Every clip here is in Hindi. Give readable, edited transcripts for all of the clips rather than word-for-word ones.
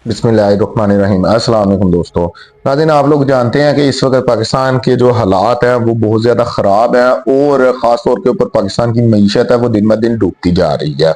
बिस्मिल्लाहिर्रहमानिर्रहीम। अस्सलाम वालेकुम दोस्तों। नाज़रीन, आप लोग जानते हैं कि इस वक्त पाकिस्तान के जो हालात हैं वो बहुत ज़्यादा ख़राब हैं और ख़ास तौर के ऊपर पाकिस्तान की मईशत है वो दिन ब दिन डूबती जा रही है।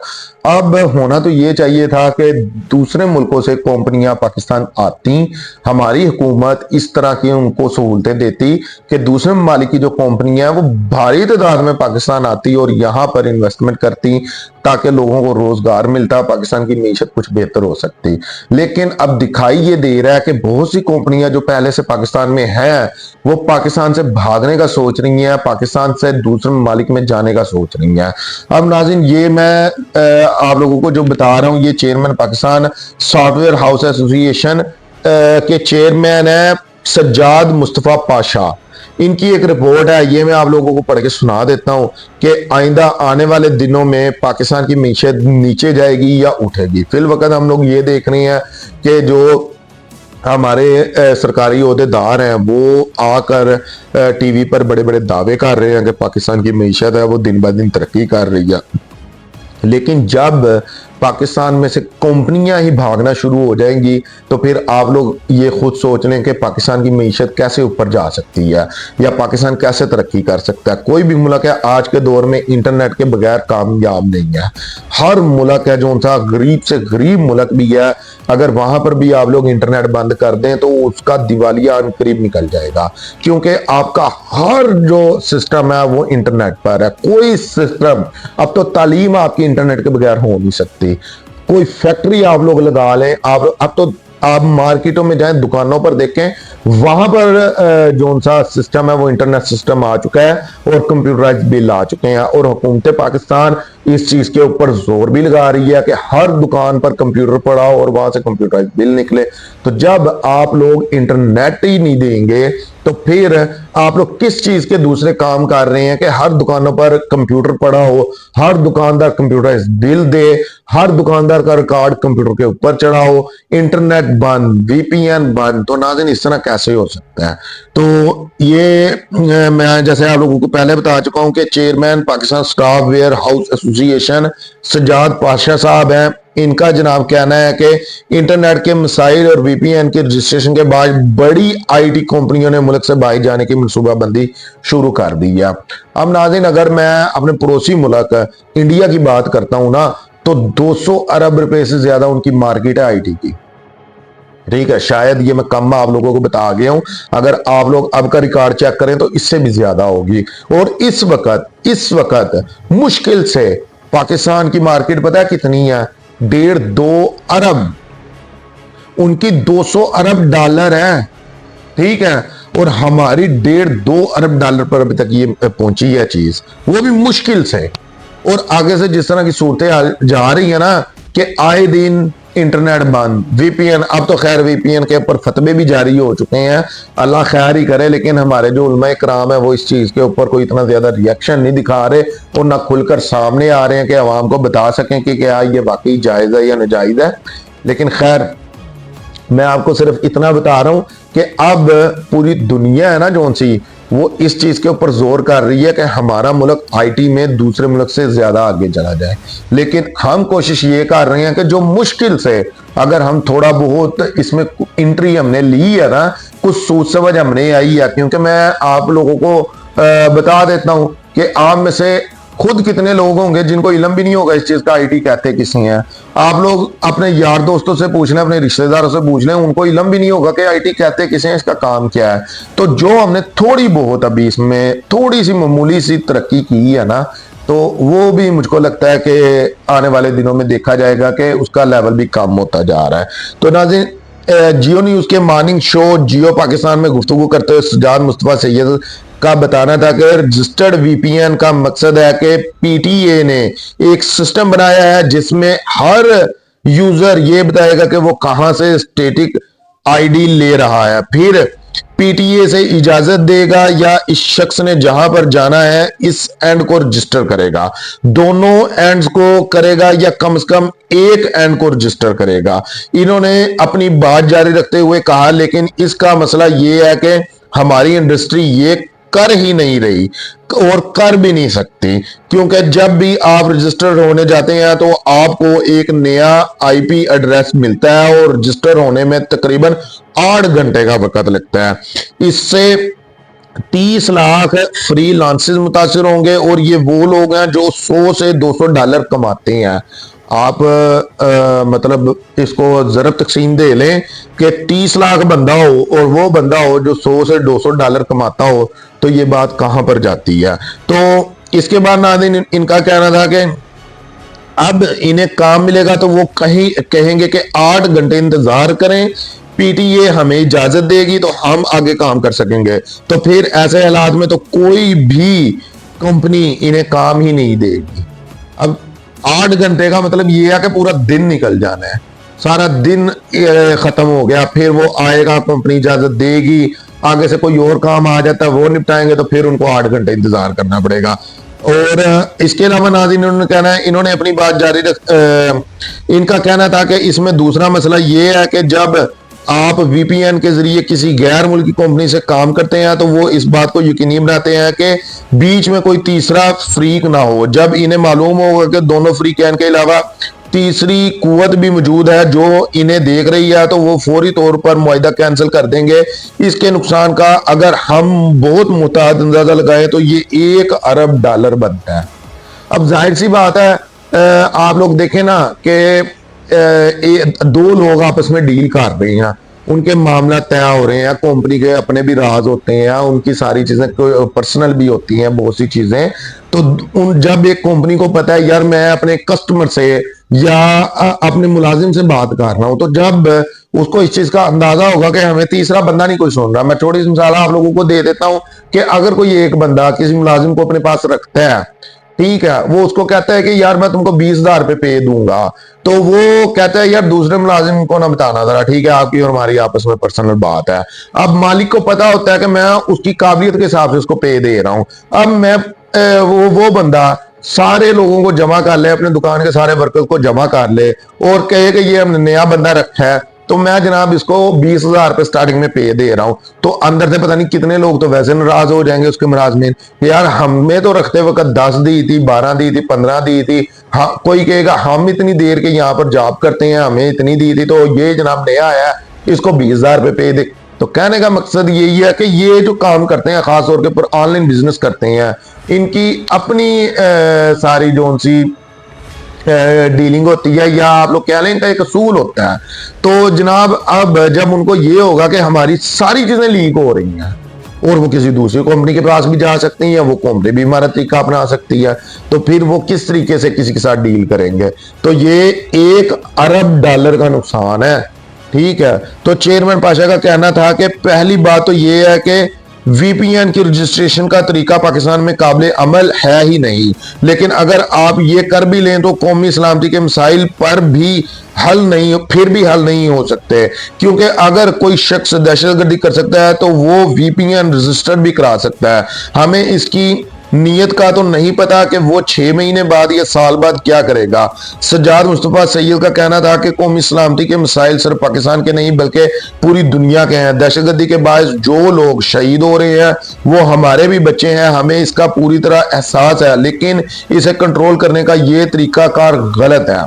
अब होना तो ये चाहिए था कि दूसरे मुल्कों से कंपनियां पाकिस्तान आती, हमारी हुकूमत इस तरह की उनको सहूलतें देती कि दूसरे ममालिक की जो कंपनियां हैं वो भारी तादाद में पाकिस्तान आती और यहाँ पर इन्वेस्टमेंट करती ताकि लोगों को रोजगार मिलता, पाकिस्तान की मीशत कुछ बेहतर हो सकती। लेकिन अब दिखाई ये दे रहा है कि बहुत सी कंपनियां जो पहले से पाकिस्तान में हैं वो पाकिस्तान से भागने का सोच रही हैं, पाकिस्तान से दूसरे ममालिक में जाने का सोच रही हैं। अब नाज़रीन, ये मैं आप लोगों को जो बता रहा हूँ, ये chairman Pakistan software house association के चेयरमैन है सज्जाद मुस्तफ़ा पाशा। इनकी एक रिपोर्ट है, ये मैं आप लोगों को पढ़ के सुना देता हूं कि आइंदा आने वाले दिनों में पाकिस्तान की मीशत नीचे जाएगी या उठेगी। फिल वक्त हम लोग ये देख रहे हैं कि जो हमारे सरकारी ओहदेदार हैं वो आकर टीवी पर बड़े बड़े दावे कर रहे हैं कि पाकिस्तान की मीशत है वो दिन ब दिन तरक्की कर रही है। लेकिन जब पाकिस्तान में से कंपनियां ही भागना शुरू हो जाएंगी तो फिर आप लोग ये खुद सोच लें कि पाकिस्तान की मीशत कैसे ऊपर जा सकती है या पाकिस्तान कैसे तरक्की कर सकता है। कोई भी मुल्क है आज के दौर में इंटरनेट के बगैर कामयाब नहीं है। हर मुल्क है जो सा गरीब से गरीब मुल्क भी है, अगर वहां पर भी आप लोग इंटरनेट बंद कर दें तो उसका दिवालिया करीब निकल जाएगा, क्योंकि आपका हर जो सिस्टम है वो इंटरनेट पर है। कोई सिस्टम, अब तो तालीम आपकी इंटरनेट के बगैर हो नहीं सकती। कोई फैक्ट्री आप लोग लगा लें, आप अब तो आप मार्केटों में जाएं, दुकानों पर देखें, वहां पर जो सा सिस्टम है वो इंटरनेट सिस्टम आ चुका है और कंप्यूटराइज बिल आ चुके हैं। और हुकूमत पाकिस्तान इस चीज के ऊपर जोर भी लगा रही है कि हर दुकान पर कंप्यूटर पड़ा हो और वहां से कंप्यूटराइज बिल निकले। तो जब आप लोग इंटरनेट ही नहीं देंगे तो फिर आप लोग किस चीज के दूसरे काम कर रहे हैं कि हर दुकानों पर कंप्यूटर पड़ा हो, हर दुकानदार कंप्यूटराइज बिल दे, हर दुकानदार का रिकॉर्ड कंप्यूटर के ऊपर चढ़ा हो, इंटरनेट बंद, वीपीएन बंद। तो नाज़रीन, इस तरह कैसे हो सकता है? तो ये मैं जैसे आप लोगों को पहले बता चुका हूं कि chairman Pakistan software house association Sajjad Pasha साहब हैं। इनका जनाब कहना है कि इंटरनेट के मसाइल और वीपीएन के रजिस्ट्रेशन के बाद बड़ी आईटी कंपनियों ने मुल्क से बाहर जाने की मनसूबाबंदी शुरू कर दी है। अब नाज़रीन, अगर मैं अपने पड़ोसी मुल्क इंडिया की बात करता हूं ना, तो 200 अरब रुपए से ज्यादा उनकी मार्केट है आईटी की। ठीक है, शायद ये मैं कम आप लोगों को बता गया हूं, अगर आप लोग अब का रिकॉर्ड चेक करें तो इससे भी ज्यादा होगी। और इस वक्त मुश्किल से पाकिस्तान की मार्केट पता है कितनी है? 1.5-2 अरब। उनकी 200 अरब डॉलर है, ठीक है, और हमारी 1.5-2 अरब डॉलर पर अभी तक ये पहुंची है चीज, वो भी मुश्किल से। और आगे से जिस तरह की सूरतें जा रही है ना कि आए दिन इंटरनेट बंद, वीपीएन, अब तो खैर वीपीएन के ऊपर फतवे भी जारी हो चुके हैं, अल्लाह खैर ही करे। लेकिन हमारे जो उलमाए कराम है वो इस चीज के ऊपर कोई इतना ज्यादा रिएक्शन नहीं दिखा रहे और ना खुलकर सामने आ रहे हैं कि आवाम को बता सकें कि क्या ये वाकई जायज है या नाजायज है। लेकिन खैर, मैं आपको सिर्फ इतना बता रहा हूं कि अब पूरी दुनिया है ना जो सी, वो इस चीज के ऊपर जोर कर रही है कि हमारा मुल्क आईटी में दूसरे मुल्क से ज्यादा आगे चला जाए। लेकिन हम कोशिश ये कर रहे हैं कि जो मुश्किल से अगर हम थोड़ा बहुत इसमें एंट्री हमने ली है ना, कुछ सोच समझ हमने आई है। क्योंकि मैं आप लोगों को बता देता हूं कि आप में से खुद कितने लोग होंगे जिनको इल्म भी नहीं होगा इस चीज का आईटी कहते किसी हैं। आप लोग अपने यार दोस्तों से पूछ लें, अपने रिश्तेदारों से पूछ लें, उनको इल्म भी नहीं होगा कि आईटी कहते किसी हैं, इसका काम क्या है। तो जो हमने थोड़ी बहुत अभी इसमें थोड़ी सी मामूली सी तरक्की की है ना, तो वो भी मुझको लगता है कि आने वाले दिनों में देखा जाएगा कि उसका लेवल भी कम होता जा रहा है। तो नाज़रीन, जियो न्यूज के मॉर्निंग शो जियो पाकिस्तान में गुफ्तगू करते हुए सज्जाद मुस्तफा सैयद का बताना था कि रजिस्टर्ड वीपीएन का मकसद है कि पीटीए ने एक सिस्टम बनाया है जिसमें हर यूजर ये बताएगा कि वो कहां से स्टैटिक आईडी ले रहा है, फिर पीटीए से इजाजत देगा या इस शख्स ने जहां पर जाना है इस एंड को रजिस्टर करेगा। दोनों एंड्स को करेगा या कम से कम एक एंड को रजिस्टर करेगा। इन्होंने अपनी बात जारी रखते हुए कहा, लेकिन इसका मसला ये है कि हमारी इंडस्ट्री ये कर ही नहीं रही और कर भी नहीं सकती, क्योंकि जब भी आप रजिस्टर होने जाते हैं तो आपको एक नया आईपी एड्रेस मिलता है और रजिस्टर होने में तकरीबन 8 घंटे का वक्त लगता है। इससे 30 लाख फ्रीलांसर्स मुतासिर होंगे और ये वो लोग हैं जो 100 से 200 डॉलर कमाते हैं। आप मतलब इसको जरब तकसीम दे लें कि 30 लाख बंदा हो और वो बंदा हो जो 100 से 200 डॉलर कमाता हो, तो ये बात कहां पर जाती है। तो इसके बाद नाज़रीन इनका कहना था कि अब इन्हें काम मिलेगा तो वो कहीं कहेंगे कि 8 घंटे इंतजार करें, पीटीए हमें इजाजत देगी तो हम आगे काम कर सकेंगे। तो फिर ऐसे हालात में तो कोई भी कंपनी इन्हें काम ही नहीं देगी। अब 8 घंटे का मतलब ये है कि पूरा दिन निकल जाना है, सारा दिन खत्म हो गया, फिर वो आएगा, कंपनी इजाजत देगी, आगे से कोई और काम आ जाता है वो निपटाएंगे, तो फिर उनको 8 घंटे इंतजार करना पड़ेगा। और इसके अलावा नाज़रीन इन्होंने कहना है, इन्होंने अपनी बात जारी इनका कहना था कि इसमें दूसरा मसला ये है कि जब आप वीपीएन के जरिए किसी गैर मुल्की कंपनी से काम करते हैं तो वो इस बात को यकीनी बनाते हैं कि बीच में कोई तीसरा फ्रीक ना हो। जब इन्हें मालूम होगा कि दोनों फ्रीकैन के अलावा तीसरी कुव्वत भी मौजूद है जो इन्हें देख रही है, तो वो फौरी तौर पर मुआहिदा कैंसिल कर देंगे। इसके नुकसान का अगर हम बहुत मुताद अंदाजा लगाएं तो ये $1 अरब बनता है। अब जाहिर सी बात है, आप लोग देखें ना कि दो लोग आपस में डील कर रहे हैं, उनके मामला तय हो रहे हैं, कंपनी के अपने भी राज होते हैं, उनकी सारी चीजें पर्सनल भी होती हैं, बहुत सी चीजें। तो जब एक कंपनी को पता है यार मैं अपने कस्टमर से या अपने मुलाजिम से बात कर रहा हूं, तो जब उसको इस चीज का अंदाजा होगा कि हमें तीसरा बंदा नहीं कोई सुन रहा। मैं छोटी सी मिसाल आप लोगों को दे देता हूं कि अगर कोई एक बंदा किसी मुलाजिम को अपने पास रखता है, ठीक है, वो उसको कहता है कि यार मैं तुमको 20,000 पे दूंगा, तो वो कहता है यार दूसरे मुलाजिम को ना बताना जरा, ठीक है, आपकी और हमारी आपस में पर्सनल बात है। अब मालिक को पता होता है कि मैं उसकी काबिलियत के हिसाब से उसको पे दे रहा हूं। अब मैं वो बंदा सारे लोगों को जमा कर ले, अपने दुकान के सारे वर्कर्स को जमा कर ले और कहे कि ये हमने नया बंदा रखा है, तो मैं जनाब इसको 20,000 पे स्टार्टिंग में पे दे रहा हूं। तो अंदर से पता नहीं कितने लोग तो वैसे नाराज हो जाएंगे उसके नाराज में, यार हमें तो रखते वक्त 10 दी थी, 12 दी थी, 15 दी थी। हाँ, कोई कहेगा हम इतनी देर के यहाँ पर जॉब करते हैं, हमें इतनी दी थी, तो ये जनाब नया आया इसको 20,000 पे दे। तो कहने का मकसद यही है कि ये जो काम करते हैं, खास तौर के ऊपर ऑनलाइन बिजनेस करते हैं, इनकी अपनी सारी जो सी डीलिंग होती है, या आप लोग कह लें इनका एक असूल होता है। तो जनाब अब जब उनको ये होगा कि हमारी सारी चीजें लीक हो रही हैं और वो किसी दूसरी कंपनी के पास भी जा सकती हैं, वो कंपनी भी हमारा तरीका अपना सकती है, तो फिर वो किस तरीके से किसी के साथ डील करेंगे। तो ये $1 अरब का नुकसान है, ठीक है। तो चेयरमैन पाशा का कहना था कि पहली बात तो ये है कि वीपीएन की रजिस्ट्रेशन का तरीका पाकिस्तान में काबिल अमल है ही नहीं, लेकिन अगर आप ये कर भी लें तो कौमी सलामती के मसाइल पर भी फिर भी हल नहीं हो सकते, क्योंकि अगर कोई शख्स दहशतगर्दी कर सकता है तो वो वीपीएन रजिस्टर भी करा सकता है। हमें इसकी नीयत का तो नहीं पता कि वो 6 महीने बाद या साल बाद क्या करेगा। सज्जाद मुस्तफा सैयद का कहना था कि कौमी सलामती के मसाइल सिर्फ पाकिस्तान के नहीं बल्कि पूरी दुनिया के हैं। दहशतगर्दी के बायस जो लोग शहीद हो रहे हैं वो हमारे भी बच्चे हैं, हमें इसका पूरी तरह एहसास है, लेकिन इसे कंट्रोल करने का ये तरीकाकार गलत है।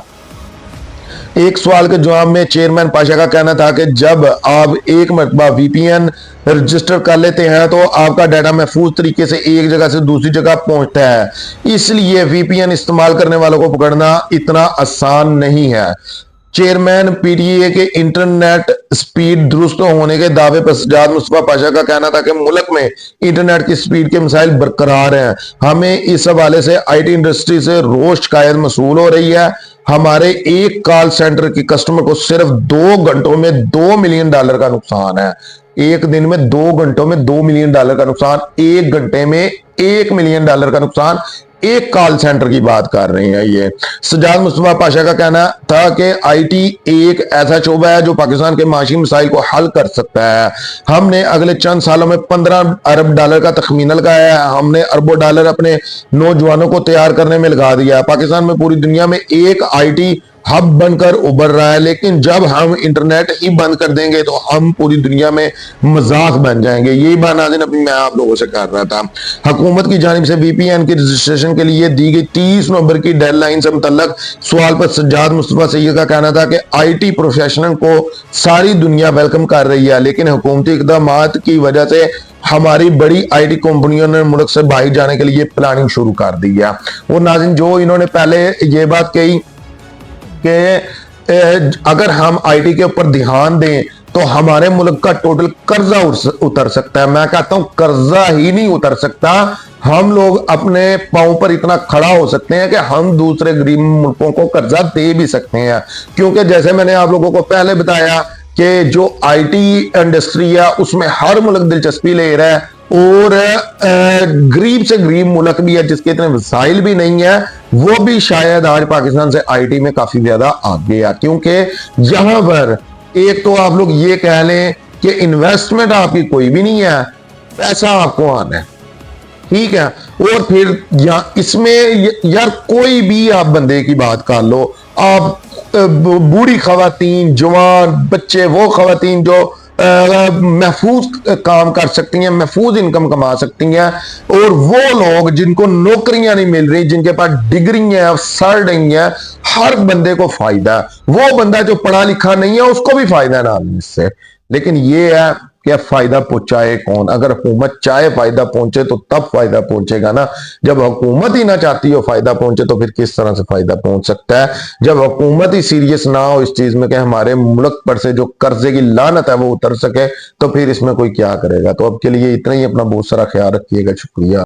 एक सवाल के जवाब में चेयरमैन पाशा का कहना था कि जब आप एक मरतबा वीपीएन रजिस्टर कर लेते हैं तो आपका डाटा महफूज तरीके से एक जगह से दूसरी जगह पहुंचता है, इसलिए वीपीएन इस्तेमाल करने वालों को पकड़ना इतना आसान नहीं है। चेयरमैन पीटीए के इंटरनेट स्पीड दुरुस्त होने के दावे पर सज्जाद मुस्तफा पाशा का कहना था कि मुल्क में इंटरनेट की स्पीड के मसाइल बरकरार हैं। हमें इस हवाले से आईटी इंडस्ट्री से रोज शिकायत मसूल हो रही है। हमारे एक कॉल सेंटर के कस्टमर को सिर्फ 2 घंटों में $2 मिलियन का नुकसान है। एक दिन में 2 घंटों में $2 मिलियन का नुकसान, 1 घंटे में $1 मिलियन का नुकसान। एक कॉल सेंटर की बात कर रहे हैं ये। सज्जाद मुस्तफा पाशा का कहना था कि आईटी एक ऐसा शोबा है जो पाकिस्तान के माशी मसाइल को हल कर सकता है। हमने अगले चंद सालों में $15 अरब का तखमीना लगाया है। हमने अरबों डॉलर अपने नौजवानों को तैयार करने में लगा दिया है। पाकिस्तान में पूरी दुनिया में एक आईटी हब बनकर उभर रहा है, लेकिन जब हम इंटरनेट ही बंद कर देंगे तो हम पूरी दुनिया में मजाक बन जाएंगे। यही बात नाज़रीन अभी मैं आप लोगों से कर रहा था। हुकूमत की जानिब से VPN की रजिस्ट्रेशन के लिए दी गई 30 नवंबर की डेडलाइन से मुतल्लक सवाल पर सज्जाद मुस्तफा सैयद का कहना था कि IT प्रोफेशनल को सारी दुनिया वेलकम कर रही है, लेकिन हुकूमती इकदाम की वजह से हमारी बड़ी IT कंपनियों ने मुल्क से बाहर जाने के लिए प्लानिंग शुरू कर दी है। और नाज़रीन जो इन्होंने पहले ये बात कही कि अगर हम IT के ऊपर ध्यान दें तो हमारे मुल्क का टोटल कर्जा उतर सकता है। मैं कहता हूं कर्जा ही नहीं उतर सकता, हम लोग अपने पांव पर इतना खड़ा हो सकते हैं कि हम दूसरे गरीब मुल्कों को कर्जा दे भी सकते हैं। क्योंकि जैसे मैंने आप लोगों को पहले बताया कि जो IT इंडस्ट्री है उसमें हर मुल्क दिलचस्पी ले रहा है, और गरीब से गरीब मुल्क भी है जिसके इतने वसाइल भी नहीं है, वो भी शायद आज पाकिस्तान से IT में काफी ज्यादा आगे है। क्योंकि यहां पर एक तो आप लोग ये कह लें कि इन्वेस्टमेंट आपकी कोई भी नहीं है, पैसा आपको आना है, ठीक है। और फिर इसमें यार कोई भी आप बंदे की बात कर लो, आप बूढ़ी खवातीन, जवान बच्चे, वो खवातीन जो महफूज काम कर सकती हैं, महफूज इनकम कमा सकती हैं, और वो लोग जिनको नौकरियां नहीं मिल रही, जिनके पास डिग्रियां सड़ रही हैं, हर बंदे को फायदा है। वो बंदा जो पढ़ा लिखा नहीं है उसको भी फायदा ना इससे। लेकिन ये है कि फायदा पहुंचाए कौन? अगर हुकूमत चाहे फायदा पहुंचे तो तब फायदा पहुंचेगा ना। जब हुकूमत ही ना चाहती हो फायदा पहुंचे तो फिर किस तरह से फायदा पहुंच सकता है? जब हुकूमत ही सीरियस ना हो इस चीज में कि हमारे मुल्क पर से जो कर्जे की लानत है वो उतर सके, तो फिर इसमें कोई क्या करेगा? तो अब के लिए इतना ही। अपना बहुत सारा ख्याल रखिएगा। शुक्रिया।